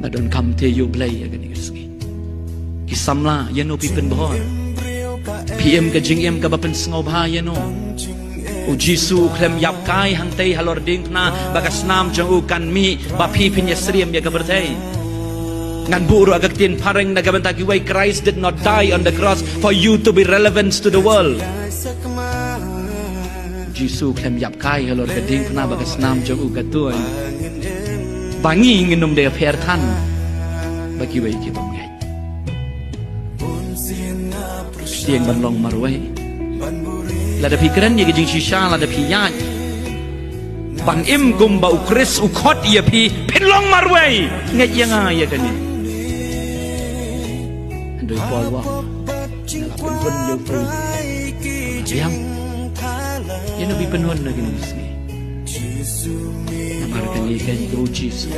ngadon kam te yo blay agan iski kisamla yano pipen bohor PM ka jingem ka bapen sngau bha yano u Jisu klem yap kai hang tei halor ding na bagas nam jang u kan mi ba pi pinya sriem ya ka bertai ngan buru agak tin pareng na gaban taki way Christ did not die on the cross for you to be relevant to the world. Jisu klem yap kai halor ka ding na bagas nam jang u ka tuai bangi nginum de pher than bagi way ki bom ngai siang ban long marwai lada pikiran ye jing shisha lada piyaj ban im gum ba ukris ukot ye pi pinlong marwai ngai yang ya kan ni andoi pol wa nala penhun yo pro yang ye nabi penhun lagi ni sini namarkan ye kan Jesus